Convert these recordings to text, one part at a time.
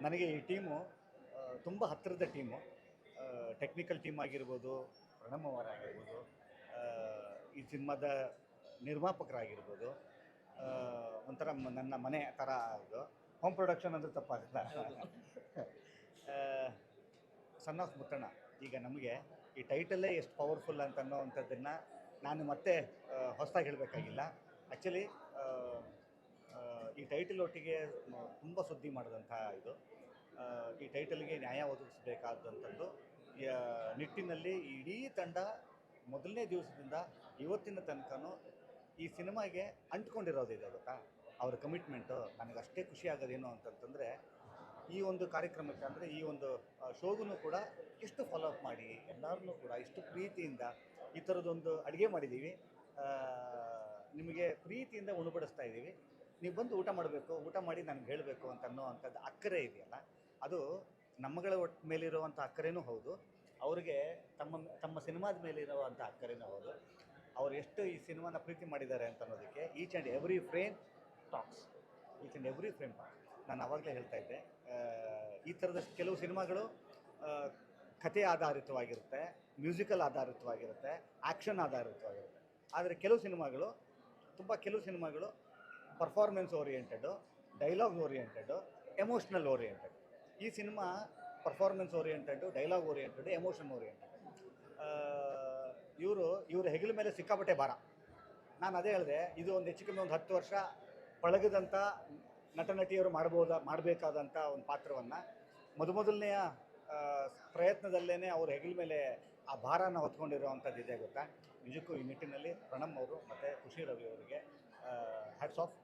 ನನಗೆ ಈ ಟೀಮು ತುಂಬ ಹತ್ತಿರದ ಟೀಮು. ಟೆಕ್ನಿಕಲ್ ಟೀಮ್ ಆಗಿರ್ಬೋದು, ಪ್ರಣಮ್ ಅವರಾಗಿರ್ಬೋದು, ಈ ಸಿನಿಮಾದ ನಿರ್ಮಾಪಕರಾಗಿರ್ಬೋದು, ಒಂಥರ ನನ್ನ ಮನೆ ಥರ ಇದು. ಹೋಮ್ ಪ್ರೊಡಕ್ಷನ್ ಅಂದರೆ ತಪ್ಪಾಗುತ್ತಾ? ಸನ್ ಆಫ್ ಮುತ್ತಣ್ಣ. ಈಗ ನಮಗೆ ಈ ಟೈಟಲ್ಲೇ ಎಷ್ಟು ಪವರ್ಫುಲ್ ಅಂತ ಅನ್ನೋವಂಥದ್ದನ್ನು ನಾನು ಮತ್ತೆ ಹೊಸದಾಗಿ ಹೇಳಬೇಕಾಗಿಲ್ಲ. ಆ್ಯಕ್ಚುಲಿ ಈ ಟೈಟಲ್ ಒಟ್ಟಿಗೆ ತುಂಬ ಸುದ್ದಿ ಮಾಡಿದಂಥ ಇದು. ಈ ಟೈಟಲ್ಗೆ ನ್ಯಾಯ ಒದಗಿಸಬೇಕಾದಂಥದ್ದು ನಿಟ್ಟಿನಲ್ಲಿ ಇಡೀ ತಂಡ ಮೊದಲನೇ ದಿವಸದಿಂದ ಇವತ್ತಿನ ತನಕನೂ ಈ ಸಿನಿಮಾಗೆ ಅಂಟ್ಕೊಂಡಿರೋದಿದೆ ಗೊತ್ತಾ. ಅವರ ಕಮಿಟ್ಮೆಂಟು ನನಗೆ ಅಷ್ಟೇ ಖುಷಿ ಆಗೋದೇನು ಅಂತಂತಂದರೆ, ಈ ಒಂದು ಕಾರ್ಯಕ್ರಮಕ್ಕೆ ಅಂದರೆ ಈ ಒಂದು ಶೋಗೂ ಕೂಡ ಇಷ್ಟು ಫಾಲೋ ಅಪ್ ಮಾಡಿ ಎಲ್ಲರನ್ನೂ ಕೂಡ ಇಷ್ಟು ಪ್ರೀತಿಯಿಂದ ಈ ಥರದೊಂದು ಅಡುಗೆ ಮಾಡಿದ್ದೀವಿ, ನಿಮಗೆ ಪ್ರೀತಿಯಿಂದ ಉಣಬಡಿಸ್ತಾ ಇದ್ದೀವಿ, ನೀವು ಬಂದು ಊಟ ಮಾಡಬೇಕು, ಊಟ ಮಾಡಿ ನನಗೆ ಹೇಳಬೇಕು ಅಂತ ಅನ್ನೋ ಅಂಥದ್ದು ಅಕ್ಕರೆ ಇದೆಯಲ್ಲ, ಅದು ನಮ್ಮಗಳ ಮೇಲಿರುವಂಥ ಅಕ್ಕರೇನೂ ಹೌದು, ಅವ್ರಿಗೆ ತಮ್ಮ ಸಿನಿಮಾದ ಮೇಲಿರುವಂಥ ಅಕ್ಕರೇನೂ ಹೌದು. ಅವ್ರು ಎಷ್ಟು ಈ ಸಿನಿಮಾನ ಪ್ರೀತಿ ಮಾಡಿದ್ದಾರೆ ಅಂತ ಅನ್ನೋದಕ್ಕೆ each and every frame talks. Each and every frame talks. ನಾನು ಆವಾಗಲೇ ಹೇಳ್ತಾ ಇದ್ದೆ, ಈ ಥರದ ಕೆಲವು ಸಿನಿಮಾಗಳು ಕಥೆ ಆಧಾರಿತವಾಗಿರುತ್ತೆ, ಮ್ಯೂಸಿಕಲ್ ಆಧಾರಿತವಾಗಿರುತ್ತೆ, ಆ್ಯಕ್ಷನ್ ಆಧಾರಿತವಾಗಿರುತ್ತೆ. ಆದರೆ ಕೆಲವು ಸಿನಿಮಾಗಳು performance oriented, dialogue oriented, emotional oriented. ಈ cinema performance oriented, dialogue oriented, emotion oriented. ಇವರು ಹೆಗಲ ಮೇಲೆ ಸಿಕ್ಕಾಪಟ್ಟೆ ಭಾರ. ನಾನು ಅದೇ ಹೇಳಿದೆ, ಇದು ಒಂದು ಹೆಚ್ಚು ಕಮ್ಮಿ ಒಂದು 10 ವರ್ಷ ಪಳಗದಂಥ ನಟನಟಿಯರು ಮಾಡಬೇಕಾದಂಥ ಒಂದು ಪಾತ್ರವನ್ನು ಮೊದಲನೆಯ ಪ್ರಯತ್ನದಲ್ಲೇ ಅವ್ರ ಹೆಗಲ ಮೇಲೆ ಆ ಭಾರನ ಹೊತ್ಕೊಂಡಿರೋವಂಥದ್ದು ಇದೆ ಗೊತ್ತಾ. ನಿಜಕ್ಕೂ ಈ ನಿಟ್ಟಿನಲ್ಲಿ ಪ್ರಣಮ್ ಅವರು ಮತ್ತು ಖುಷಿ ರವಿ ಅವರಿಗೆ ಹ್ಯಾಟ್ಸ್ ಆಫ್.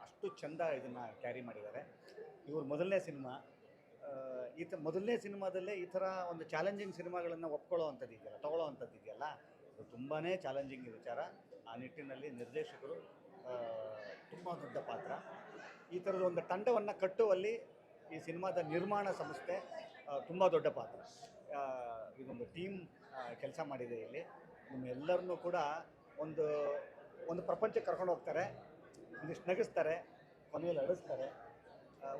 ಅಷ್ಟು ಚೆಂದ ಇದನ್ನು ಕ್ಯಾರಿ ಮಾಡಿದ್ದಾರೆ. ಇವ್ರ ಮೊದಲನೇ ಸಿನಿಮಾದಲ್ಲೇ ಈ ಥರ ಒಂದು ಚಾಲೆಂಜಿಂಗ್ ಸಿನಿಮಾಗಳನ್ನು ತೊಗೊಳ್ಳೋ ಅಂಥದ್ದು ಇದೆಯಲ್ಲ, ಅದು ತುಂಬಾ ಚಾಲೆಂಜಿಂಗ್ ವಿಚಾರ. ಆ ನಿಟ್ಟಿನಲ್ಲಿ ನಿರ್ದೇಶಕರು ತುಂಬ ದೊಡ್ಡ ಪಾತ್ರ. ಈ ಥರದ ಒಂದು ತಂಡವನ್ನು ಕಟ್ಟುವಲ್ಲಿ ಈ ಸಿನಿಮಾದ ನಿರ್ಮಾಣ ಸಂಸ್ಥೆ ತುಂಬ ದೊಡ್ಡ ಪಾತ್ರ. ಇದೊಂದು ಟೀಮ್ ಕೆಲಸ ಮಾಡಿದೆ. ಇಲ್ಲಿ ನಿಮ್ಮೆಲ್ಲರನ್ನೂ ಕೂಡ ಒಂದು ಪ್ರಪಂಚಕ್ಕೆ ಕರ್ಕೊಂಡು ಹೋಗ್ತಾರೆ, ಒಂದಿಷ್ಟು ನಗಿಸ್ತಾರೆ, ಕೊನೆಯಲ್ಲಿ ಅಳಿಸ್ತಾರೆ.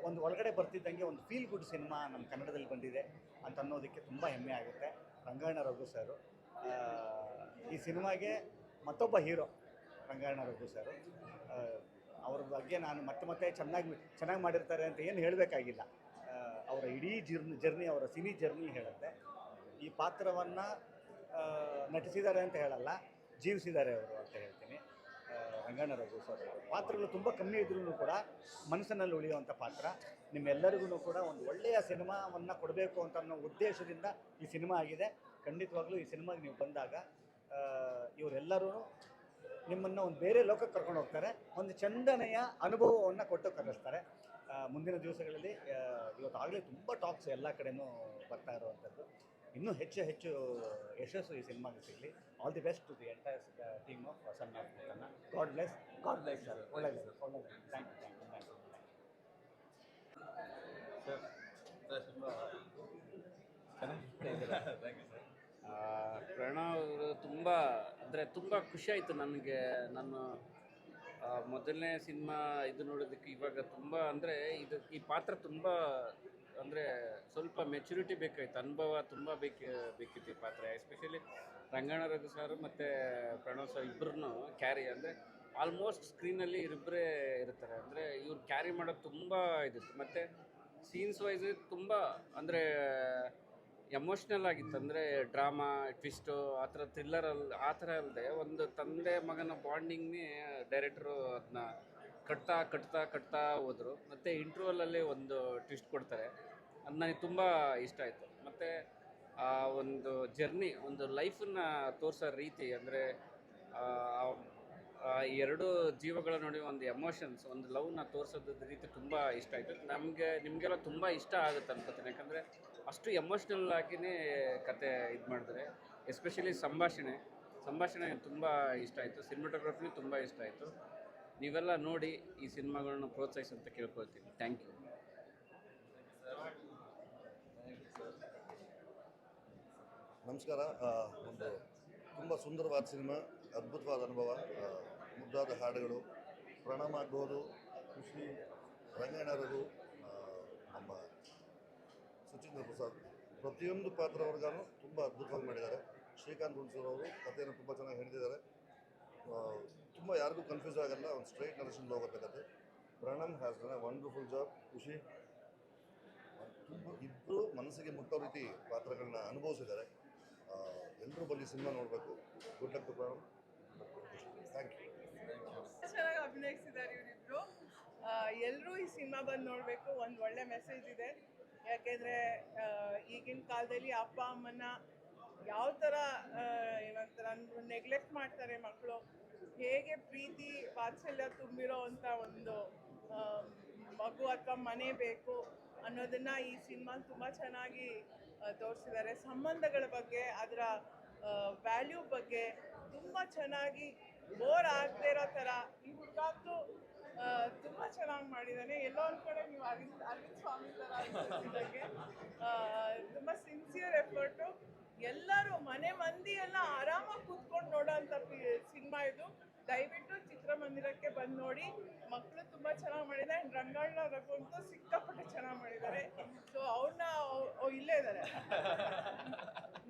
ಒಂದು ಒಳಗಡೆ ಬರ್ತಿದ್ದಂಗೆ ಒಂದು ಫೀಲ್ ಗುಡ್ ಸಿನಿಮಾ ನಮ್ಮ ಕನ್ನಡದಲ್ಲಿ ಬಂದಿದೆ ಅಂತ ಅನ್ನೋದಕ್ಕೆ ತುಂಬ ಹೆಮ್ಮೆ ಆಗುತ್ತೆ. ರಂಗಾಯಣ ರಘು ಸರು ಈ ಸಿನಿಮಾಗೆ ಮತ್ತೊಬ್ಬ ಹೀರೋ. ರಂಗಾಯಣ ರಘು ಸರು ಅವ್ರ ಬಗ್ಗೆ ನಾನು ಮತ್ತೆ ಚೆನ್ನಾಗಿ ಮಾಡಿರ್ತಾರೆ ಅಂತ ಏನು ಹೇಳಬೇಕಾಗಿಲ್ಲ. ಅವರ ಇಡೀ ಜರ್ನಿ, ಅವರ ಸಿನಿ ಜರ್ನಿ ಹೇಳುತ್ತೆ. ಈ ಪಾತ್ರವನ್ನು ನಟಿಸಿದ್ದಾರೆ ಅಂತ ಹೇಳಲ್ಲ, ಜೀವಿಸಿದ್ದಾರೆ ಅವರು ಅಂತ ಹೇಳ್ತೀನಿ. ರಂಗಾಯಣ ರಘು ಸರ್ ಪಾತ್ರಗಳು ತುಂಬ ಕಮ್ಮಿ ಇದ್ರೂ ಕೂಡ ಮನಸ್ಸಿನಲ್ಲಿ ಉಳಿಯುವಂಥ ಪಾತ್ರ. ನಿಮ್ಮೆಲ್ಲರಿಗೂ ಕೂಡ ಒಂದು ಒಳ್ಳೆಯ ಸಿನಿಮಾವನ್ನು ಕೊಡಬೇಕು ಅಂತ ಅನ್ನೋ ಉದ್ದೇಶದಿಂದ ಈ ಸಿನಿಮಾ ಆಗಿದೆ. ಖಂಡಿತವಾಗ್ಲೂ ಈ ಸಿನಿಮಾಗೆ ನೀವು ಬಂದಾಗ ಇವರೆಲ್ಲರೂ ನಿಮ್ಮನ್ನು ಒಂದು ಬೇರೆ ಲೋಕಕ್ಕೆ ಕರ್ಕೊಂಡು ಹೋಗ್ತಾರೆ, ಒಂದು ಚಂದನೆಯ ಅನುಭವವನ್ನು ಕೊಟ್ಟು ಕರೆಸ್ತಾರೆ. ಮುಂದಿನ ದಿವಸಗಳಲ್ಲಿ ಇವತ್ತಾಗಲೇ ತುಂಬ ಟಾಕ್ಸ್ ಎಲ್ಲ ಕಡೆಯೂ ಬರ್ತಾ ಇರುವಂಥದ್ದು. ಇನ್ನೂ ಹೆಚ್ಚು ಯಶಸ್ಸು ಈ ಸಿನಿಮಾಗೆ ಸಿಗಲಿ. All the best to the entire team of son of Muttanna. God bless sir. ಒಳ್ಳೆಯದು. Thank you. ಪ್ರಣವ್ ಅವರು ತುಂಬ ಖುಷಿ ಆಯಿತು ನನಗೆ. ನಾನು ಮೊದಲನೇ ಸಿನಿಮಾ ಇದು ನೋಡೋದಕ್ಕೆ ಇವಾಗ ತುಂಬ ಈ ಪಾತ್ರ ತುಂಬ ಸ್ವಲ್ಪ ಮೆಚುರಿಟಿ ಬೇಕಾಯಿತು, ಅನುಭವ ತುಂಬ ಬೇಕಿತ್ತು ಈ ಪಾತ್ರ. ಎಸ್ಪೆಷಲಿ ರಂಗಾಯಣ ರಘು ಸರ್ ಮತ್ತು ಪ್ರಣವ್ ಸರ್ ಇಬ್ಬರನ್ನು ಕ್ಯಾರಿ ಆಲ್ಮೋಸ್ಟ್ ಸ್ಕ್ರೀನಲ್ಲಿ ಇಬ್ಬರೇ ಇರ್ತಾರೆ. ಇವ್ರು ಕ್ಯಾರಿ ಮಾಡೋದು ತುಂಬ ಇದಿತ್ತು. ಮತ್ತು ಸೀನ್ಸ್ ವೈಸ್ ತುಂಬ ಎಮೋಷ್ನಲ್ ಆಗಿತ್ತು. ಡ್ರಾಮಾ, ಟ್ವಿಸ್ಟು, ಆ ಥರ ಆ ಥರ ಅಲ್ಲದೆ ಒಂದು ತಂದೆ ಮಗನ ಬಾಂಡಿಂಗ್ನೇ ಡೈರೆಕ್ಟ್ರು ಅದನ್ನ ಕಟ್ತಾ ಹೋದರು. ಮತ್ತು ಇಂಟ್ರ್ವಲಲ್ಲಿ ಒಂದು ಟ್ವಿಸ್ಟ್ ಕೊಡ್ತಾರೆ, ಅದು ನನಗೆ ತುಂಬ ಇಷ್ಟ ಆಯಿತು. ಮತ್ತು ಆ ಒಂದು ಜರ್ನಿ, ಒಂದು ಲೈಫನ್ನು ತೋರಿಸೋ ರೀತಿ, ಎರಡು ಜೀವಗಳ ನೋಡಿ ಒಂದು ಎಮೋಷನ್ಸ್, ಒಂದು ಲವ್ನ ತೋರಿಸೋದ ರೀತಿ ತುಂಬ ಇಷ್ಟ ಆಯಿತು. ನಿಮಗೆಲ್ಲ ತುಂಬ ಇಷ್ಟ ಆಗುತ್ತೆ ಅನ್ಕೋತೀನಿ. ಯಾಕಂದರೆ ಅಷ್ಟು ಎಮೋಷ್ನಲ್ ಆಗಿಯೇ ಕತೆ ಇದು ಮಾಡಿದ್ರೆ. ಎಸ್ಪೆಷಲಿ ಸಂಭಾಷಣೆ ತುಂಬ ಇಷ್ಟ ಆಯಿತು. ಸಿನಿಮಾಟೋಗ್ರಫಿ ತುಂಬ ಇಷ್ಟ ಆಯಿತು. ನೀವೆಲ್ಲ ನೋಡಿ ಈ ಸಿನಿಮಾಗಳನ್ನ ಪ್ರೋತ್ಸಾಹಿಸಿ ಅಂತ ಕೇಳ್ಕೊಳ್ತೀನಿ. Thank you. ನಮಸ್ಕಾರ. ತುಂಬ ಸುಂದರವಾದ ಸಿನಿಮಾ, ಅದ್ಭುತವಾದ ಅನುಭವ, ಮುದ್ದಾದ ಹಾಡುಗಳು, ಪ್ರಣಮ್ ಆಗ್ಬೋದು, ಖುಷಿ, ರಂಗಾಯಣ ರಘು, ನಮ್ಮ ಸುಚೇಂದ್ರ ಪ್ರಸಾದ್, ಪ್ರತಿಯೊಂದು ಪಾತ್ರವರ್ಗನೂ ತುಂಬ ಅದ್ಭುತವಾಗಿ ಮಾಡಿದ್ದಾರೆ. ಶ್ರೀಕಾಂತ್ ಹುಣಸೂರು ಅವರು ಕಥೆಯನ್ನು ತುಂಬ ಚೆನ್ನಾಗಿ ಹೇಳಿದ್ದಾರೆ. ತುಂಬ ಯಾರಿಗೂ ಕನ್ಫ್ಯೂಸ್ ಆಗಲ್ಲ, ಒಂದು ಸ್ಟ್ರೈಟ್ ನರೇಷನ್ ಹೋಗುತ್ತೆ ಕತೆ. Pranam has done A wonderful job. ಖುಷಿ ಇಬ್ಬರು ಮನಸ್ಸಿಗೆ ಮುಟ್ಟೋ ರೀತಿ ಪಾತ್ರಗಳನ್ನ ಅನುಭವಿಸಿದ್ದಾರೆ. ಎಲ್ಲರೂ ಬಂದು ಸಿನಿಮಾ ನೋಡಬೇಕು. Good luck to Pranam. Thank you. ಚೆನ್ನಾಗಿ ಅಭಿನಯಿಸಿದ್ದಾರೆ ಇವರಿಬ್ರು. ಎಲ್ಲರೂ ಈ ಸಿನಿಮಾ ಬಂದು ನೋಡಬೇಕು. ಒಂದು ಒಳ್ಳೆ ಮೆಸೇಜ್ ಇದೆ. ಯಾಕೆಂದರೆ ಈಗಿನ ಕಾಲದಲ್ಲಿ ಅಪ್ಪ ಅಮ್ಮನ ಯಾವ ಥರ ಏನಂತಾರೆ ನೆಗ್ಲೆಕ್ಟ್ ಮಾಡ್ತಾರೆ ಮಕ್ಕಳು, ಹೇಗೆ ಪ್ರೀತಿ ವಾತ್ಸಲ್ಯ ತುಂಬಿರೋ ಅಂಥ ಒಂದು ಮಗು ಅಥವಾ ಮನೆ ಬೇಕು ಅನ್ನೋದನ್ನು ಈ ಸಿನಿಮಾ ತುಂಬ ಚೆನ್ನಾಗಿ ತೋರಿಸಿದ್ದಾರೆ. ಸಂಬಂಧಗಳ ಬಗ್ಗೆ, ಅದರ ವ್ಯಾಲ್ಯೂ ಬಗ್ಗೆ ತುಂಬ ಚೆನ್ನಾಗಿ ಬೋರ್ ಆಗದೇ ಇರೋ ಥರ ಈ ಹುಡುಗಾಕು ತುಂಬ ಚೆನ್ನಾಗಿ ಮಾಡಿದ್ದಾನೆ. ಎಲ್ಲೋ ಒಂದು ಕಡೆ ನೀವು ಅರವಿಂದ್ ಸ್ವಾಮಿ ಥರ ಅನಿಸಿದಂಗೆ ತುಂಬ ಸಿನ್ಸಿಯರ್ ಎಫರ್ಟು. ಎಲ್ಲರೂ ಮನೆ ಮಂದಿ ಎಲ್ಲ ಆರಾಮಾಗಿ ಕೂತ್ಕೊಂಡು ನೋಡೋಂಥ ಸಿನಿಮಾ ಇದು. ದಯವಿಟ್ಟು ಚಿತ್ರಮಂದಿರಕ್ಕೆ ಬಂದು ನೋಡಿ. ಮಕ್ಕಳು ತುಂಬ ಚೆನ್ನಾಗಿ ಮಾಡಿದ್ದಾರೆ. ರಂಗಾಯಣ ರಘು ಅಂತೂ ಸಿಕ್ಕಾಪಟ್ಟೆ ಚೆನ್ನಾಗಿ ಮಾಡಿದ್ದಾರೆ. ಸೊ ಅವ್ರನ್ನ ಇಲ್ಲೇ ಇದ್ದಾರೆ,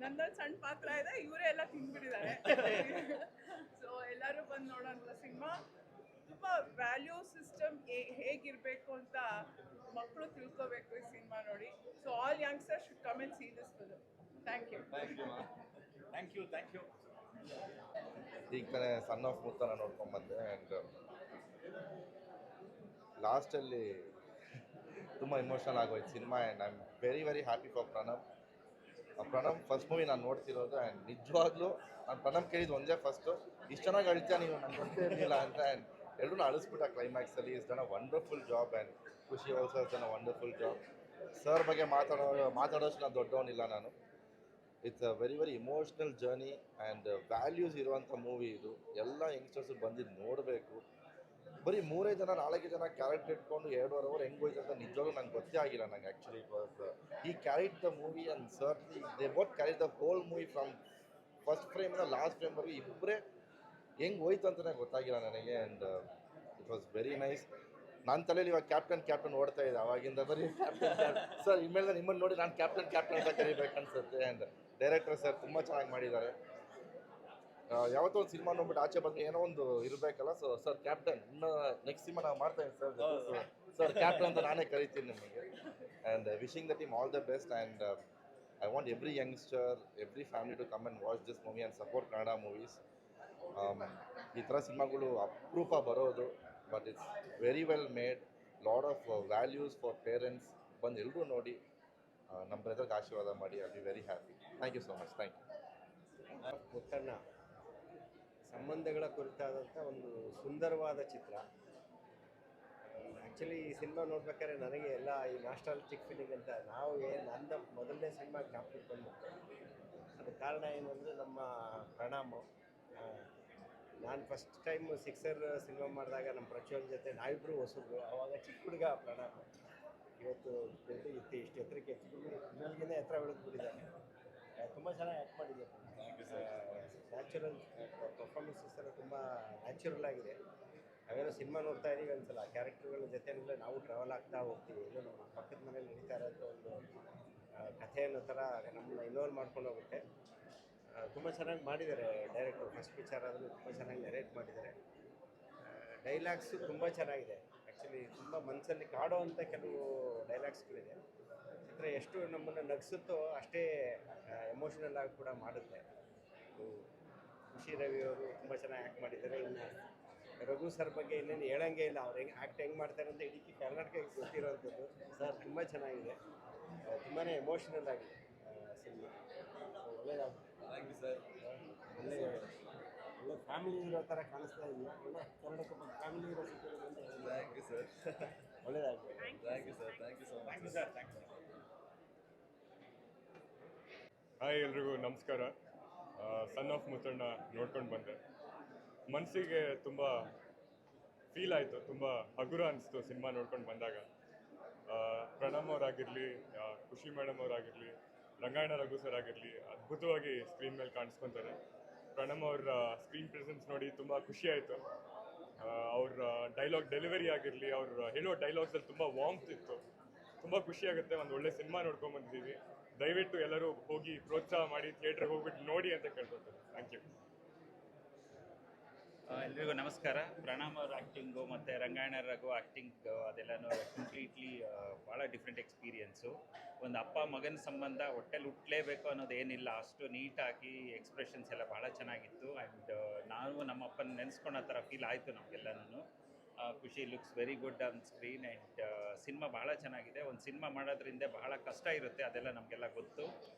ನನ್ನೊಂದು ಸಣ್ಣ ಪಾತ್ರ ಇದೆ, ಇವರೇ ಎಲ್ಲ ತಿಂದ್ಬಿಟ್ಟಿದ್ದಾರೆ. ಸೊ ಎಲ್ಲರೂ ಬಂದು ನೋಡೋಂಥ ಸಿನಿಮಾ. ತುಂಬ ವ್ಯಾಲ್ಯೂ ಸಿಸ್ಟಮ್ ಹೇಗಿರಬೇಕು ಅಂತ ಮಕ್ಕಳು ತಿಳ್ಕೋಬೇಕು ಈ ಸಿನಿಮಾ ನೋಡಿ. So all youngsters should come and see this film. Thank you. ಈಗ ತಾನೇ ಸನ್ ಆಫ್ ಮುತ್ತನ ನೋಡ್ಕೊಂಡ್ಬಂದೆ. ಆ್ಯಂಡ್ ಲಾಸ್ಟಲ್ಲಿ ತುಂಬ ಇಮೋಷನಲ್ ಆಗೋಯ್ತು cinema. And I am very very happy for Pranam. Pranam first movie ನಾನು ನೋಡ್ತಿರೋದು. ಆ್ಯಂಡ್ ನಿಜವಾಗ್ಲೂ ನಾನು ಪ್ರಣಮ್ ಕೇಳಿದ್ದು ಒಂದೇ ಫಸ್ಟು, ಇಷ್ಟು ಚೆನ್ನಾಗಿ ಅಳ್ತೀಯ ನೀವು, ನನಗೆ ಗೊತ್ತೇ ಇರಲಿಲ್ಲ ಅಂತ. ಆ್ಯಂಡ್ ಎಲ್ಲರೂ ಅಳಿಸ್ಬಿಟ್ಟ ಕ್ಲೈಮ್ಯಾಕ್ಸಲ್ಲಿ. Is done a wonderful job. And Khushi also is done a wonderful job. Sir ಬಗ್ಗೆ ಮಾತಾಡೋಷ್ಟು ನಾನು ದೊಡ್ಡವನಿಲ್ಲ ನಾನು. It's a very very emotional journey and values ಇರುವಂಥ ಮೂವಿ ಇದು. ಎಲ್ಲ ಯಂಗ್ಸ್ಟರ್ಸು ಬಂದಿದ್ದು ನೋಡಬೇಕು. ಬರೀ 3-5 ಜನ 4 ಜನ ಕ್ಯಾರೆಕ್ಟರ್ ಇಟ್ಕೊಂಡು 2.5 ಅವರ್ ಹೆಂಗೆ ಹೋಯ್ತು ಅಂತ ನಿಜವಾಗ್ಲೂ ನಂಗೆ ಗೊತ್ತೇ ಆಗಿಲ್ಲ. ನಂಗೆ ಆ್ಯಕ್ಚುಲಿ ಈ carried the movie and surely they both carried the whole movie from first ಫ್ರೇಮಿಂದ ಲಾಸ್ಟ್ ಫ್ರೇಮ್ವರೆಗೂ ಇಬ್ಬರೇ ಹೆಂಗೆ ಹೋಯ್ತು ಅಂತಲೇ ಗೊತ್ತಾಗಿಲ್ಲ ನನಗೆ. And it was very nice. ನನ್ನ ತಲೆಯಲ್ಲಿ ಇವಾಗ ಕ್ಯಾಪ್ಟನ್ ಓಡ್ತಾ ಇದೆ ಅವಾಗಿಂದ. ಬರೀ ಕ್ಯಾಪ್ಟನ್ ಸರ್, ಇನ್ಮೇಲೆ ನಿಮ್ಮನ್ನು ನೋಡಿ ನಾನು ಕ್ಯಾಪ್ಟನ್ ಅಂತ ಕರಿಬೇಕು ಅನ್ಸುತ್ತೆ. ಆ್ಯಂಡ್ ಡೈರೆಕ್ಟರ್ ಸರ್ ತುಂಬ ಚೆನ್ನಾಗಿ ಮಾಡಿದ್ದಾರೆ. ಯಾವತ್ತೋ ಒಂದು ಸಿನಿಮಾ ನೋಡ್ಬಿಟ್ಟು ಆಚೆ ಬಂದರೆ ಏನೋ ಒಂದು ಇರಬೇಕಲ್ಲ. ಸೊ ಸರ್ ಕ್ಯಾಪ್ಟನ್, ಇನ್ನು ನೆಕ್ಸ್ಟ್ ಸಿನಿಮಾ ನಾವು ಮಾಡ್ತೇವೆ ಸರ್ ಕ್ಯಾಪ್ಟನ್ ಅಂತ ನಾನೇ ಕರಿತೀನಿ ನಿಮಗೆ. And wishing the team all the best. And I want every youngster, every family to come and watch this movie and support Kannada movies. ಈ ಥರ ಸಿನಿಮಾಗಳು ಅಪರೂಪ ಬರೋದು, but it's very well made. Lot of values for parents. ಬಂದು ಎಲ್ಲರೂ ನೋಡಿ ನಮ್ಮ ಬ್ರದರ್ಗೆ ಆಶೀರ್ವಾದ ಮಾಡಿ. I be very happy. Thank you so much. Thank you. Muttanna ಸಂಬಂಧಗಳ ಕುರಿತಾದಂಥ ಒಂದು ಸುಂದರವಾದ ಚಿತ್ರ. ಆ್ಯಕ್ಚುಲಿ ಈ ಸಿನಿಮಾ ನೋಡ್ಬೇಕಾದ್ರೆ ನನಗೆ ಎಲ್ಲ ಈ ನಾಸ್ಟಾಲ್ಜಿಕ್ ಫೀಲಿಂಗ್ ಅಂತ ನಾವು ನನ್ನ ಮೊದಲನೇ ಸಿನಿಮಾ ಜ್ಞಾಪಕಕ್ಕೆ ಬಂದ್ಬಿಟ್ಟು. ಅದು ಕಾರಣ ಏನು ಅಂದರೆ ನಮ್ಮ ಪ್ರಣಾಮು. ನಾನು ಫಸ್ಟ್ ಟೈಮ್ ಸಿಕ್ಸರ್ ಸಿನಿಮಾ ಮಾಡಿದಾಗ ನಮ್ಮ ಪ್ರಚೋಲ್ ಜೊತೆ ನಾವಿಬ್ಬರು ಹೊಸಬ್ರು. ಆವಾಗ ಚಿಕ್ಕ ಹುಡುಗ ಪ್ರಣಾಮ. ಇವತ್ತು ಇಷ್ಟು ಎತ್ತರಕ್ಕೆ ಇನ್ನೊಂದಿಗಿಂತ ಎತ್ತರ ಬೆಳೆದ್ಬಿಟ್ಟಿದ್ದಾನೆ. ತುಂಬ ಚೆನ್ನಾಗಿ ಆ್ಯಕ್ಟ್ ಮಾಡಿದ್ದಾರೆ. ನ್ಯಾಚುರಲ್ ಪರ್ಫಾರ್ಮೆನ್ಸಸ್ ಎಲ್ಲ ತುಂಬ ನ್ಯಾಚುರಲ್ ಆಗಿದೆ. ನಾವೇನೋ ಸಿನಿಮಾ ನೋಡ್ತಾ ಇದ್ದೀವಿ ಅನ್ಸಲ್ಲ, ಕ್ಯಾರೆಕ್ಟರ್ಗಳ ಜೊತೆಯಲ್ಲೇ ನಾವು ಟ್ರಾವೆಲ್ ಆಗ್ತಾ ಹೋಗ್ತೀವಿ. ಎಲ್ಲೋ ನಮ್ಮ ಪಕ್ಕದ ಮನೇಲಿ ನಡೀತಾ ಇರೋಂಥ ಒಂದು ಕಥೆ ಅನ್ನೋ ಥರ ನಮ್ಮನ್ನ ಇನ್ವಾಲ್ವ್ ಮಾಡ್ಕೊಂಡು ಹೋಗುತ್ತೆ. ತುಂಬ ಚೆನ್ನಾಗಿ ಮಾಡಿದ್ದಾರೆ ಡೈರೆಕ್ಟರ್. ಫಸ್ಟ್ ಪಿಕ್ಚರ್ ಆದರೂ ತುಂಬ ಚೆನ್ನಾಗಿ ನೆರೇಟ್ ಮಾಡಿದ್ದಾರೆ. ಡೈಲಾಗ್ಸು ತುಂಬ ಚೆನ್ನಾಗಿದೆ. ಆ್ಯಕ್ಚುಲಿ ತುಂಬ ಮನಸ್ಸಲ್ಲಿ ಕಾಡೋ ಅಂಥ ಕೆಲವು ಡೈಲಾಗ್ಸ್ಗಳಿದೆ. ಚಿತ್ರ ಎಷ್ಟು ನಮ್ಮನ್ನು ನಗಿಸುತ್ತೋ ಅಷ್ಟೇ ಎಮೋಷ್ನಲ್ ಆಗಿ ಕೂಡ ಮಾಡುತ್ತೆ. ಖುಷಿ ರವಿಯವರು ತುಂಬ ಚೆನ್ನಾಗಿ ಆ್ಯಕ್ಟ್ ಮಾಡಿದ್ದಾರೆ. ಇನ್ನು ರಘು ಸರ್ ಬಗ್ಗೆ ಇನ್ನೇನು ಹೇಳಂಗೆ ಇಲ್ಲ. ಅವ್ರು ಹೆಂಗೆ ಮಾಡ್ತಾರೆ ಅಂತ ಇಡೀ ಕರ್ನಾಟಕಕ್ಕೆ ಗೊತ್ತಿರೋವಂಥದ್ದು. ಸರ್ ತುಂಬ ಚೆನ್ನಾಗಿದೆ, ತುಂಬಾ ಎಮೋಷ್ನಲ್ ಆಗಿದೆ ಸಿನಿಮಾ. ಒಳ್ಳೆಯದಾಗುತ್ತೆ. Thank you sir. ಒಳ್ಳೆ ಫ್ಯಾಮಿಲಿ ಇರೋ ಥರ ಕಾಣಿಸ್ತಾ ಇದೆಯಾ? ಒಳ್ಳೆ ಕನ್ನಡಕ್ಕೆ ಫ್ಯಾಮಿಲಿ ಇರೋ ಸಿಕ್ಕಿರೋದ್ರಿಂದ ಥ್ಯಾಂಕ್ ಯು ಸರ್. ಒಳ್ಳೆಯದಾಗಿದೆ. Thank you sir. Thank you so much. Thank you. Hi ಎಲ್ರಿಗೂ ನಮಸ್ಕಾರ. ಸನ್ ಆಫ್ ಮುತ್ತಣ್ಣ ನೋಡ್ಕೊಂಡು ಬಂದೆ. ಮನಸ್ಸಿಗೆ ತುಂಬ ಫೀಲ್ ಆಯಿತು, ತುಂಬ ಹಗುರ ಅನಿಸ್ತು ಸಿನಿಮಾ ನೋಡ್ಕೊಂಡು ಬಂದಾಗ. ಪ್ರಣಮ್ ಅವರಾಗಿರಲಿ, ಖುಷಿ ಮೇಡಮ್ ಅವರಾಗಿರಲಿ, ರಂಗಾಯಣ ರಘು ಸರ್ ಆಗಿರಲಿ ಅದ್ಭುತವಾಗಿ ಸ್ಕ್ರೀನ್ ಮೇಲೆ ಕಾಣಿಸ್ಕೊತಾರೆ. ಪ್ರಣಮ್ ಅವ್ರ ಸ್ಕ್ರೀನ್ ಪ್ರೆಸೆನ್ಸ್ ನೋಡಿ ತುಂಬ ಖುಷಿ ಆಯಿತು. ಅವ್ರ ಡೈಲಾಗ್ ಡೆಲಿವರಿ ಆಗಿರಲಿ, ಅವ್ರು ಹೇಳೋ ಡೈಲಾಗ್ಸಲ್ಲಿ ತುಂಬ ವಾರ್ಮ್ತ್ ಇತ್ತು. ತುಂಬ ಖುಷಿಯಾಗುತ್ತೆ. ಒಂದು ಒಳ್ಳೆ ಸಿನಿಮಾ ನೋಡ್ಕೊಂಬಂದಿದ್ದೀವಿ. ದಯವಿಟ್ಟು ಎಲ್ಲರೂ ಹೋಗಿ ಪ್ರೋತ್ಸಾಹ ಮಾಡಿ ಥಿಯೇಟ್ರಿಗೆ ಹೋಗ್ಬಿಟ್ಟು ನೋಡಿ ಅಂತ ಕೇಳ್ಕೊಳ್ತೀನಿ. Thank you. ಎಲ್ರಿಗೂ ನಮಸ್ಕಾರ. ಪ್ರಣಾಮ್ ಅವ್ರ ಆ್ಯಕ್ಟಿಂಗು ಮತ್ತು ರಂಗಾಯಣ ರಘು ಆ್ಯಕ್ಟಿಂಗ್ ಅದೆಲ್ಲನೂ ಕಂಪ್ಲೀಟ್ಲಿ ಭಾಳ ಡಿಫ್ರೆಂಟ್ ಎಕ್ಸ್ಪೀರಿಯೆನ್ಸು. ಒಂದು ಅಪ್ಪ ಮಗನ ಸಂಬಂಧ ಹೊಟ್ಟೆಲಿ ಹುಟ್ಟಲೇಬೇಕು ಅನ್ನೋದೇನಿಲ್ಲ, ಅಷ್ಟು ನೀಟಾಗಿ ಎಕ್ಸ್ಪ್ರೆಷನ್ಸ್ ಎಲ್ಲ ಭಾಳ ಚೆನ್ನಾಗಿತ್ತು. ಆ್ಯಂಡ್ ನಾವು ನಮ್ಮ ಅಪ್ಪನ ನೆನೆಸ್ಕೊಳೋ ಥರ ಫೀಲ್ ಆಯಿತು ನಮಗೆಲ್ಲನೂ. ಖುಷಿ looks very good on screen. And cinema ಭಾಳ ಚೆನ್ನಾಗಿದೆ. ಒಂದು ಸಿನಿಮಾ ಮಾಡೋದ್ರಿಂದ ಬಹಳ ಕಷ್ಟ ಇರುತ್ತೆ, ಅದೆಲ್ಲ ನಮಗೆಲ್ಲ ಗೊತ್ತು.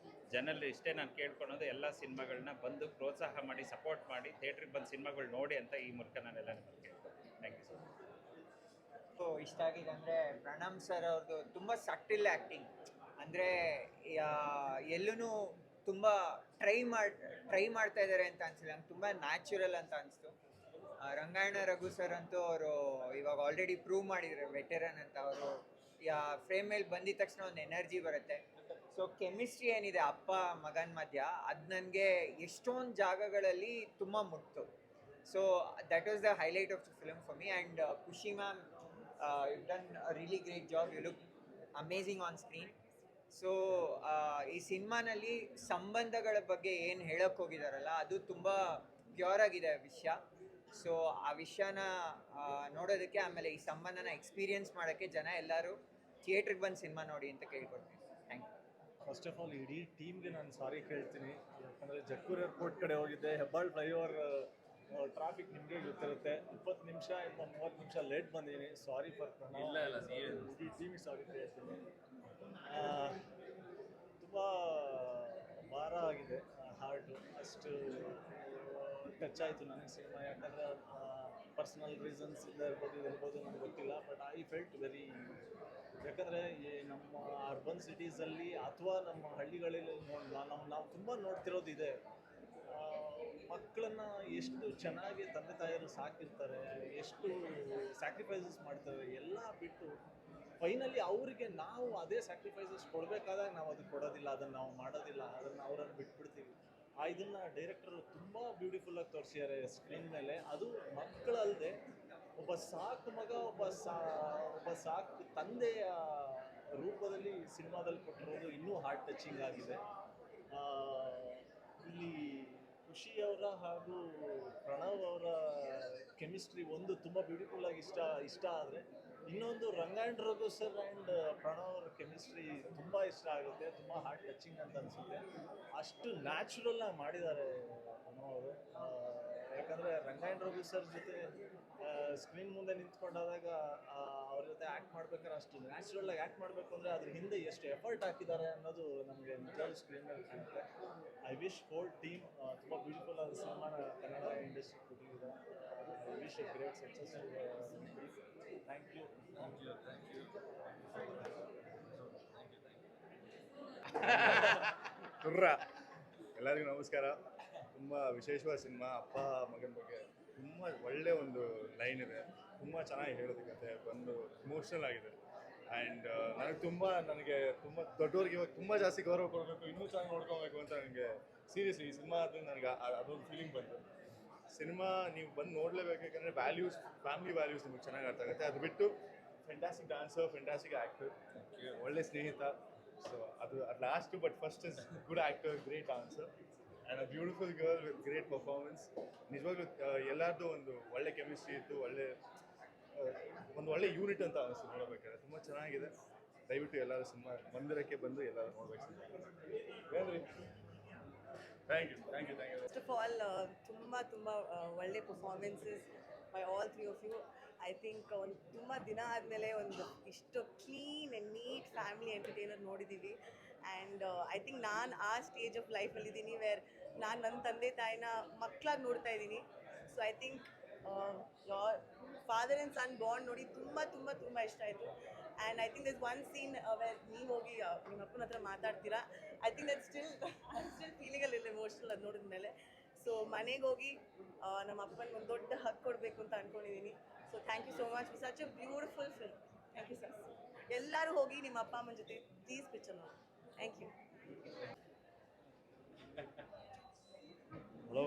ಜನರಲ್ಲಿ ಇಷ್ಟೇ ನಾನು ಕೇಳ್ಕೊಳೋದು, ಎಲ್ಲ ಸಿನಿಮಾಗಳನ್ನ ಬಂದು ಪ್ರೋತ್ಸಾಹ ಮಾಡಿ, ಸಪೋರ್ಟ್ ಮಾಡಿ, ಥಿಯೇಟ್ರಿಗೆ ಬಂದು ಸಿನಿಮಾಗಳು ನೋಡಿ ಅಂತ ಈ ಮೂಲಕ ನಾನೆಲ್ಲ ನಿಮಗೆ ಕೇಳ್ಕೊತೀನಿ. Thank you so much. ಇಷ್ಟ ಆಗಿದೆ ಅಂದರೆ ಪ್ರಣಮ್ ಸರ್ ಅವ್ರದ್ದು ತುಂಬ ಸಟ್ಟಿಲ್ ಆ್ಯಕ್ಟಿಂಗ್. ಅಂದರೆ ಎಲ್ಲೂ ತುಂಬ ಟ್ರೈ ಮಾಡ್ತಾ ಇದ್ದಾರೆ ಅಂತ ಅನಿಸಿಲ್ಲ, ನಂಗೆ ತುಂಬ ನ್ಯಾಚುರಲ್ ಅಂತ ಅನಿಸ್ತು. ರಂಗಾಯಣ ರಘು ಸರ್ ಅಂತೂ ಅವರು ಇವಾಗ ಆಲ್ರೆಡಿ ಪ್ರೂವ್ ಮಾಡಿದ್ದಾರೆ, ವೆಟರನ್ ಅಂತ. ಅವರು ಫ್ರೇಮ್ ಮೇಲೆ ಬಂದಿದ ತಕ್ಷಣ ಒಂದು ಎನರ್ಜಿ ಬರುತ್ತೆ. ಸೊ ಕೆಮಿಸ್ಟ್ರಿ ಏನಿದೆ ಅಪ್ಪ ಮಗನ ಮಧ್ಯ, ಅದು ನನಗೆ ಎಷ್ಟೊಂದು ಜಾಗಗಳಲ್ಲಿ ತುಂಬ ಮುಟ್ತು. So that was the highlight of the film for me. And Khushi ma'am, you done a really great job, you look amazing on screen. So ಈ ಸಿನಿಮಾನಲ್ಲಿ ಸಂಬಂಧಗಳ ಬಗ್ಗೆ ಏನು ಹೇಳಕ್ಕೆ ಹೋಗಿದಾರಲ್ಲ, ಅದು ತುಂಬ ಪ್ಯೂರ್ ಆಗಿದೆ ವಿಷಯ. ಸೊ ಆ ವಿಷಯನ ನೋಡೋದಕ್ಕೆ, ಆಮೇಲೆ ಈ ಸಂಬಂಧನ ಎಕ್ಸ್ಪೀರಿಯನ್ಸ್ ಮಾಡೋಕ್ಕೆ ಜನ ಎಲ್ಲರೂ ಥಿಯೇಟ್ರಿಗೆ ಬಂದು ಸಿನಿಮಾ ನೋಡಿ ಅಂತ ಕೇಳ್ಕೊಡ್ತೀನಿ. Thank you. First of all ಇಡೀ ಟೀಮ್ಗೆ ನಾನು ಸಾರಿ ಕೇಳ್ತೀನಿ. ಯಾಕಂದರೆ ಜಕ್ಕೂರ್ ಏರ್ಪೋರ್ಟ್ ಕಡೆ ಹೋಗಿದ್ದೆ, ಹೆಬ್ಬಾಳ್ ಫ್ಲೈಓವರ್ ಟ್ರಾಫಿಕ್ ನಿಮಗೆ ಗೊತ್ತಿರುತ್ತೆ, 20 ನಿಮಿಷ 30 ನಿಮಿಷ ಲೇಟ್ ಬಂದಿದ್ದೀನಿ. ಸಾರಿ ಫಾರ್ ಇಡೀ ಟೀಮಿಗೆ ಸಾರಿ ಕೇಳ್ತೀನಿ. ತುಂಬ ಭಾರ ಆಗಿದೆ ಹಾರ್ಟು, ಅಷ್ಟು ಟಚ್ ಆಯಿತು ನನಗೆ ಸಿನಿಮಾ. ಯಾಕಂದರೆ ಪರ್ಸ್ನಲ್ ರೀಸನ್ಸ್ ಇರ್ಬೋದು ನನಗೆ ಗೊತ್ತಿಲ್ಲ, ಬಟ್ ಐ ಫೆಲ್ಟ್ ವೆರಿ. ಯಾಕಂದರೆ ನಮ್ಮ ಅರ್ಬನ್ ಸಿಟೀಸಲ್ಲಿ ಅಥವಾ ನಮ್ಮ ಹಳ್ಳಿಗಳಲ್ಲಿ ನಾವು ತುಂಬ ನೋಡ್ತಿರೋದಿದೆ. ಮಕ್ಕಳನ್ನು ಎಷ್ಟು ಚೆನ್ನಾಗಿ ತಂದೆ ತಾಯಿಯರು ಸಾಕಿರ್ತಾರೆ, ಎಷ್ಟು ಸ್ಯಾಕ್ರಿಫೈಸಸ್ ಮಾಡ್ತಾರೆ, ಎಲ್ಲ ಬಿಟ್ಟು ಫೈನಲಿ ಅವರಿಗೆ ನಾವು ಅದೇ ಸ್ಯಾಕ್ರಿಫೈಸಸ್ ಕೊಡಬೇಕಾದಾಗ ನಾವು ಅದಕ್ಕೆ ಕೊಡೋದಿಲ್ಲ, ಅದನ್ನು ನಾವು ಮಾಡೋದಿಲ್ಲ, ಅದನ್ನು ಅವರನ್ನು ಬಿಟ್ಬಿಡ್ತೀವಿ. ಇದನ್ನು ಡೈರೆಕ್ಟರು ತುಂಬ ಬ್ಯೂಟಿಫುಲ್ಲಾಗಿ ತೋರಿಸಿದ್ದಾರೆ ಸ್ಕ್ರೀನ್ ಮೇಲೆ. ಅದು ಮಕ್ಕಳಲ್ಲದೆ ಒಬ್ಬ ಸಾಕು ಮಗ, ಒಬ್ಬ ಸಾಕು ತಂದೆಯ ರೂಪದಲ್ಲಿ ಸಿನಿಮಾದಲ್ಲಿ ಕೊಟ್ಟಿರೋದು ಇನ್ನೂ ಹಾರ್ಟ್ ಟಚಿಂಗ್ ಆಗಿದೆ. ಇಲ್ಲಿ ಖುಷಿಯವರ ಹಾಗೂ ಪ್ರಣವ್ ಅವರ ಕೆಮಿಸ್ಟ್ರಿ ಒಂದು ತುಂಬ ಬ್ಯೂಟಿಫುಲ್ಲಾಗಿ ಇಷ್ಟ ಆದರೆ, ಇನ್ನೊಂದು ರಂಗಾಯಣ ರಘು ಸರ್ ಆ್ಯಂಡ್ ಪ್ರಣವ್ ಅವರ ಕೆಮಿಸ್ಟ್ರಿ ತುಂಬ ಇಷ್ಟ ಆಗುತ್ತೆ, ತುಂಬ ಹಾರ್ಟ್ ಟಚಿಂಗ್ ಅಂತ ಅನಿಸುತ್ತೆ. ಅಷ್ಟು ನ್ಯಾಚುರಲ್ಲಾಗಿ ಮಾಡಿದ್ದಾರೆ ಪ್ರಣವ್ ಅವರು. ಯಾಕಂದರೆ ರಂಗಾಯಣ ರಘು ಸರ್ ಜೊತೆ ಸ್ಕ್ರೀನ್ ಮುಂದೆ ನಿಂತ್ಕೊಂಡಾಗ ಅವ್ರ ಜೊತೆ ಆ್ಯಕ್ಟ್ ಮಾಡ್ಬೇಕಾದ್ರೆ ಅಷ್ಟು ನ್ಯಾಚುರಲ್ಲಾಗಿ ಆ್ಯಕ್ಟ್ ಮಾಡಬೇಕು ಅಂದರೆ ಅದ್ರ ಹಿಂದೆ ಎಷ್ಟು ಎಫರ್ಟ್ ಹಾಕಿದ್ದಾರೆ ಅನ್ನೋದು ನಮಗೆ ನಿಜವಾಗ್ಲೂ ಸ್ಕ್ರೀನ್ ಮೇಲೆ ಕಾಣುತ್ತೆ. ಐ ವಿಶ್ ಹೋಲ್ ಟೀಮ್ ತುಂಬ ಬ್ಯೂಟಿಫುಲ್ ಆದ ಸಿನಿಮಾನ ಕನ್ನಡ ಇಂಡಸ್ಟ್ರಿ ಕೊಟ್ಟಿದೆ. I wish a great success. Thank you. ಕುರ್ರ ಎಲ್ಲರಿಗೂ ನಮಸ್ಕಾರ. ತುಂಬ ವಿಶೇಷವಾದ ಸಿನಿಮಾ. ಅಪ್ಪ ಮಗನ ಬಗ್ಗೆ ತುಂಬ ಒಳ್ಳೆ ಒಂದು ಲೈನ್ ಇದೆ, ತುಂಬ ಚೆನ್ನಾಗಿ ಹೇಳೋದು ಕತೆ, ಬಂದು ಇಮೋಷ್ನಲ್ ಆಗಿದೆ. ಆ್ಯಂಡ್ ನನಗೆ ತುಂಬ ದೊಡ್ಡವ್ರಿಗೆ ಇವಾಗ ತುಂಬ ಜಾಸ್ತಿ ಗೌರವ ಕೊಡಬೇಕು, ಇನ್ನೂ ಚೆನ್ನಾಗಿ ನೋಡ್ಕೊಬೇಕು ಅಂತ ನನಗೆ ಸೀರಿಯಸ್ಲಿ ಈ ಸಿನಿಮಾ ಆದ್ಮೇಲೆ ನನಗೆ ಅದೊಂದು ಫೀಲಿಂಗ್ ಬಂತು. ಸಿನಿಮಾ ನೀವು ಬಂದು ನೋಡಲೇಬೇಕು, ಯಾಕಂದರೆ ವ್ಯಾಲ್ಯೂಸ್, ಫ್ಯಾಮಿಲಿ ವ್ಯಾಲ್ಯೂಸ್ ನಿಮಗೆ ಚೆನ್ನಾಗಿ ಅರ್ಥ ಆಗುತ್ತೆ. ಅದು ಬಿಟ್ಟು ಫ್ಯಾಂಟಾಸ್ಟಿಕ್ ಡಾನ್ಸರ್, ಫ್ಯಾಂಟಾಸ್ಟಿಕ್ ಆ್ಯಕ್ಟರ್, ಒಳ್ಳೆ ಸ್ನೇಹಿತ. ಸೊ ಅದು last, but first is good actor, great dancer and a beautiful girl with great performance. ನಿಜವಾಗ್ಲೂ ಎಲ್ಲರದ್ದು ಒಂದು ಒಳ್ಳೆ ಕೆಮಿಸ್ಟ್ರಿ ಇತ್ತು, ಒಂದು ಒಳ್ಳೆ ಯೂನಿಟ್ ಅಂತ ಅನಿಸ್ತು ನೋಡಬೇಕಾದ್ರೆ. ತುಂಬ ಚೆನ್ನಾಗಿದೆ. ದಯವಿಟ್ಟು ಎಲ್ಲರೂ ಸಿನಿಮಾ ಮಂದಿರಕ್ಕೆ ಬಂದು ಎಲ್ಲರೂ ನೋಡ್ಬೇಕು. ಏನ್ರಿ? Thank you. First of all ತುಂಬ ಒಳ್ಳೆ performances by all 3 of you. I think ಒಂದು ತುಂಬ ದಿನ ಆದಮೇಲೆ ಒಂದು ಇಷ್ಟು clean and neat family entertainer ನೋಡಿದ್ದೀವಿ. ಆ್ಯಂಡ್ ಐ ಥಿಂಕ್ ನಾನು ಆ ಸ್ಟೇಜ್ ಆಫ್ ಲೈಫಲ್ಲಿದ್ದೀನಿ ವೇರ್ ನಾನು ನನ್ನ ತಂದೆ ತಾಯಿನ ಮಕ್ಕಳಾಗಿ ನೋಡ್ತಾ ಇದ್ದೀನಿ. So I think your father and son bond ನೋಡಿ ತುಂಬ ಇಷ್ಟ ಆಯಿತು. And I think this one scene where ನೀವು ಹೋಗಿ ನಿಮ್ಮ ಅಪ್ಪನ ಹತ್ರ ಮಾತಾಡ್ತೀರಾ. I think that still feeling ಅಲ್ಲಿ ಎಮೋಷ್ನಲ್ ಅದು ನೋಡಿದ ಮೇಲೆ. ಸೊ ಮನೆಗೆ ಹೋಗಿ ನಮ್ಮ ಅಪ್ಪನಿಗೆ ಒಂದು ದೊಡ್ಡ ಹಕ್ ಕೊಡಬೇಕು ಅಂತ ಅಂದ್ಕೊಂಡಿದ್ದೀನಿ. So thank you so much for such a beautiful film. Thank you sir. ಎಲ್ಲರೂ ಹೋಗಿ ನಿಮ್ಮ ಅಪ್ಪ ಅಮ್ಮನ ಜೊತೆ ಪ್ಲೀಸ್ ಪಿಕ್ಚರ್ ನೋಡಿ. Thank you. ಹಲೋ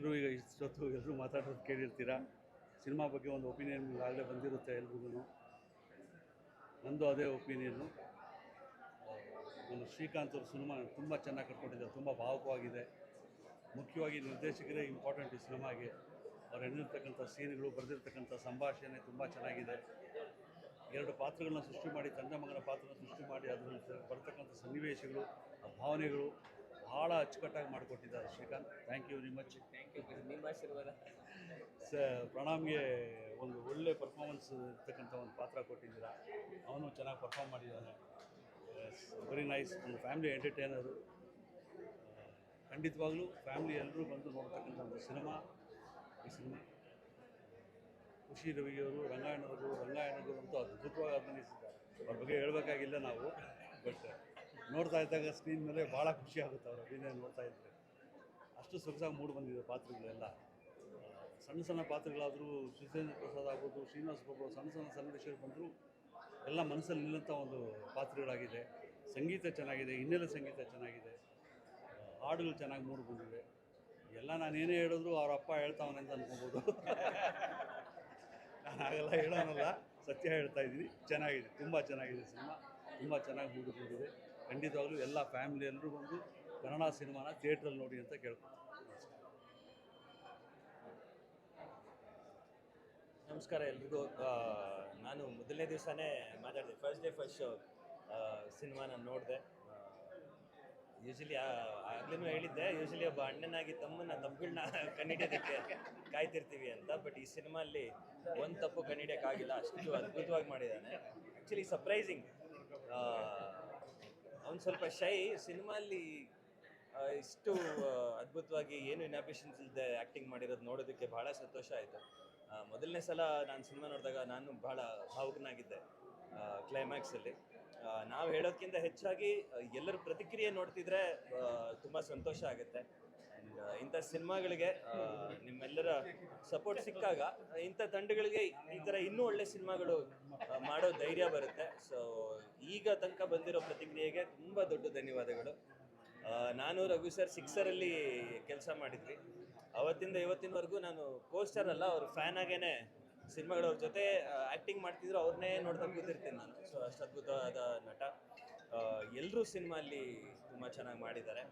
ಎಲ್ಲರೂ ಈಗ ಇಷ್ಟೊತ್ತು ಎಲ್ಲರೂ ಮಾತಾಡೋದು ಕೇಳಿರ್ತೀರ. ಸಿನಿಮಾ ಬಗ್ಗೆ ಒಂದು ಒಪಿನಿಯನ್ ಆಗಲೇ ಬಂದಿರುತ್ತೆ ಎಲ್ರಿಗೂ. ನಂದು ಅದೇ ಒಪಿನಿಯನ್ನು. ಒಂದು ಶ್ರೀಕಾಂತ್ ಅವ್ರ ಸಿನಿಮಾ ತುಂಬ ಚೆನ್ನಾಗಿ ಕಟ್ಕೊಟ್ಟಿದ್ದಾರೆ, ತುಂಬ ಭಾವುಕವಾಗಿದೆ. ಮುಖ್ಯವಾಗಿ ನಿರ್ದೇಶಕರೇ ಇಂಪಾರ್ಟೆಂಟ್ ಈ ಸಿನಿಮಾಗೆ. ಅವ್ರು ಎಣ್ಣಿರ್ತಕ್ಕಂಥ ಸೀನ್ಗಳು, ಬರೆದಿರ್ತಕ್ಕಂಥ ಸಂಭಾಷಣೆ ತುಂಬ ಚೆನ್ನಾಗಿದೆ. 2 ಪಾತ್ರಗಳನ್ನ ಸೃಷ್ಟಿ ಮಾಡಿ, ತಂದೆ ಮಗನ ಪಾತ್ರನ ಸೃಷ್ಟಿ ಮಾಡಿ ಅದರಲ್ಲಿ ಬರ್ತಕ್ಕಂಥ ಸನ್ನಿವೇಶಗಳು, ಭಾವನೆಗಳು ಭಾಳ ಅಚ್ಚುಕಟ್ಟಾಗಿ ಮಾಡಿಕೊಟ್ಟಿದ್ದಾರೆ Srikanth. Thank you very much. Thank you. ನಿಮ್ಮ ಆಶೀರ್ವಾದ. ಪ್ರಣಾಮ್ಗೆ ಒಂದು ಒಳ್ಳೆ ಪರ್ಫಾರ್ಮೆನ್ಸ್ ಇರ್ತಕ್ಕಂಥ ಒಂದು ಪಾತ್ರ ಕೊಟ್ಟಿದ್ದೀರಾ. ಅವನು ಚೆನ್ನಾಗಿ ಪರ್ಫಾರ್ಮ್ ಮಾಡಿದ್ದಾನೆ. Very nice. ಒಂದು ಫ್ಯಾಮಿಲಿ ಎಂಟರ್ಟೈನರು. ಖಂಡಿತವಾಗ್ಲೂ ಫ್ಯಾಮಿಲಿ ಎಲ್ಲರೂ ಬಂದು ನೋಡ್ತಕ್ಕಂಥ ಒಂದು ಸಿನಿಮಾ ಈ ಸಿನಿಮಾ. ಖುಷಿ ರವಿಯವರು, ರಂಗಾಯಣರು ಅಂತೂ ಅದ್ಭುತವಾಗಿ ಅಭಿನಯಿಸಿದ್ದಾರೆ. ಅವ್ರ ಬಗ್ಗೆ ಹೇಳಬೇಕಾಗಿಲ್ಲ ನಾವು. ಬಟ್ ನೋಡ್ತಾ ಇದ್ದಾಗ ಸ್ಕ್ರೀನ್ ಮೇಲೆ ಭಾಳ ಖುಷಿ ಆಗುತ್ತೆ ಅವ್ರ ಅಭಿನಯ ನೋಡ್ತಾ ಇದ್ದರೆ. ಅಷ್ಟು ಸೊಗಸಾಗಿ ಮೂಡಿ ಬಂದಿದೆ ಪಾತ್ರಗಳೆಲ್ಲ. ಸಣ್ಣ ಸಣ್ಣ ಪಾತ್ರಗಳಾದರೂ ಸುಚೇಂದ್ರ ಪ್ರಸಾದ್ ಆಗ್ಬೋದು, ಶ್ರೀನಿವಾಸ್ ಬಾಬು, ಸಣ್ಣ ಸನ್ನಿವೇಶಗಳು ಬಂದರೂ ಎಲ್ಲ ಮನಸ್ಸಲ್ಲಿ ನಿಲ್ಲಂಥ ಒಂದು ಪಾತ್ರಗಳಾಗಿದೆ. ಸಂಗೀತ ಚೆನ್ನಾಗಿದೆ, ಹಿನ್ನೆಲೆ ಸಂಗೀತ ಚೆನ್ನಾಗಿದೆ, ಹಾಡುಗಳು ಚೆನ್ನಾಗಿ ಮೂಡಿ ಬಂದಿವೆ. ಎಲ್ಲ ನಾನೇನೇ ಹೇಳಿದ್ರು ಅವ್ರ ಅಪ್ಪ ಹೇಳ್ತಾವನೆ ಅಂತ ಅನ್ಕೋಬೋದು. ನಾನು ಹಾಗೆಲ್ಲ ಹೇಳೋನಲ್ಲ, ಸತ್ಯ ಹೇಳ್ತಾ ಇದ್ದೀನಿ. ಚೆನ್ನಾಗಿದೆ, ತುಂಬ ಚೆನ್ನಾಗಿದೆ ಸಿನಿಮಾ. ತುಂಬ ಚೆನ್ನಾಗಿ ಮೂಡಿ ಬಂದಿದೆ. ಖಂಡಿತವಾಗ್ಲೂ ಎಲ್ಲ ಫ್ಯಾಮಿಲಿ ಎಲ್ಲರೂ ಬಂದು ಕನ್ನಡ ಸಿನಿಮಾನ ಥಿಯೇಟ್ರಲ್ಲಿ ನೋಡಿ ಅಂತ ಕೇಳ್ಕೊತೀನಿ. ನಮಸ್ಕಾರ ಎಲ್ರಿಗೂ. ನಾನು ಮೊದಲನೇ ದಿವಸನೇ ಮಾತಾಡಿದೆ, ಫಸ್ಟ್ ಶೋ ಸಿನಿಮಾ ನಾನು ನೋಡಿದೆ. ಯೂಶಲಿ ಆಗ್ಲೂ ಹೇಳಿದ್ದೆ, ಯೂಶಲಿ ಒಬ್ಬ ಅಣ್ಣನಾಗಿ ತಪ್ಪುಗಳನ್ನ ಕಂಡುಹಿಡಿಯೋದಕ್ಕೆ ಕಾಯ್ತಿರ್ತೀವಿ ಅಂತ. ಬಟ್ ಈ ಸಿನಿಮಾಲ್ಲಿ ಒಂದು ತಪ್ಪು ಕಂಡುಹಿಡಿಯೋಕ್ಕಾಗಿಲ್ಲ, ಅಷ್ಟು ಅದ್ಭುತವಾಗಿ ಮಾಡಿದ್ದಾನೆ. Actually surprising. ಅವ್ನು ಸ್ವಲ್ಪ ಶೈ. ಸಿನಿಮಾಲ್ಲಿ ಇಷ್ಟು ಅದ್ಭುತವಾಗಿ ಏನು ಇನ್ಹಿಬಿಷನ್ಸ್ ಇಲ್ಲದೆ ಆ್ಯಕ್ಟಿಂಗ್ ಮಾಡಿರೋದು ನೋಡೋದಕ್ಕೆ ಭಾಳ ಸಂತೋಷ ಆಯಿತು. ಮೊದಲನೇ ಸಲ ನಾನು ಸಿನಿಮಾ ನೋಡಿದಾಗ ನಾನು ಭಾಳ ಭಾವುಕನಾಗಿದ್ದೆ ಕ್ಲೈಮ್ಯಾಕ್ಸಲ್ಲಿ. ನಾವು ಹೇಳೋದಕ್ಕಿಂತ ಹೆಚ್ಚಾಗಿ ಎಲ್ಲರ ಪ್ರತಿಕ್ರಿಯೆ ನೋಡ್ತಿದ್ರೆ ತುಂಬ ಸಂತೋಷ ಆಗುತ್ತೆ. ಆ್ಯಂಡ್ ಇಂಥ ಸಿನಿಮಾಗಳಿಗೆ ನಿಮ್ಮೆಲ್ಲರ ಸಪೋರ್ಟ್ ಸಿಕ್ಕಾಗ ಇಂಥ ತಂಡಗಳಿಗೆ ಈ ಥರ ಇನ್ನೂ ಒಳ್ಳೆ ಸಿನಿಮಾಗಳು ಮಾಡೋ ಧೈರ್ಯ ಬರುತ್ತೆ. ಸೊ ಈಗ ತನಕ ಬಂದಿರೋ ಪ್ರತಿಕ್ರಿಯೆಗೆ ತುಂಬ ದೊಡ್ಡ ಧನ್ಯವಾದಗಳು. ನಾನು ರಘು ಸರ್ ಸಿಕ್ಸರಲ್ಲಿ ಕೆಲಸ ಮಾಡಿದ್ವಿ. ಅವತ್ತಿಂದ ಇವತ್ತಿನವರೆಗೂ ನಾನು ಪೋಸ್ಟರ್ ಅಲ್ಲ, ಅವ್ರ ಫ್ಯಾನ್ ಆಗೇನೆ ಸಿನಿಮಾಗಳು ಅವ್ರ ಜೊತೆ ಆ್ಯಕ್ಟಿಂಗ್ ಮಾಡ್ತಿದ್ರು, ಅವ್ರನ್ನೇ ನೋಡ್ತಾ ಕೂತಿರ್ತೀನಿ ನಾನು. ಸೊ ಅಷ್ಟು ಅದ್ಭುತವಾದ ನಟ. ಎಲ್ಲರೂ ಸಿನಿಮಾಲ್ಲಿ ತುಂಬ ಚೆನ್ನಾಗಿ ಮಾಡಿದ್ದಾರೆ.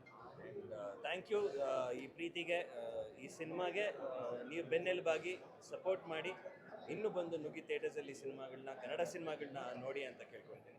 Thank you. ಈ ಪ್ರೀತಿಗೆ, ಈ ಸಿನಿಮಾಗೆ ನೀವು ಬೆನ್ನೆಲುಬಾಗಿ ಸಪೋರ್ಟ್ ಮಾಡಿ ಇನ್ನೂ ಬಂದು ನುಗ್ಗಿ ಥಿಯೇಟರ್ಸಲ್ಲಿ ಸಿನಿಮಾಗಳನ್ನ, ಕನ್ನಡ ಸಿನಿಮಾಗಳನ್ನ ನೋಡಿ ಅಂತ ಕೇಳ್ಕೊಳ್ತೀನಿ.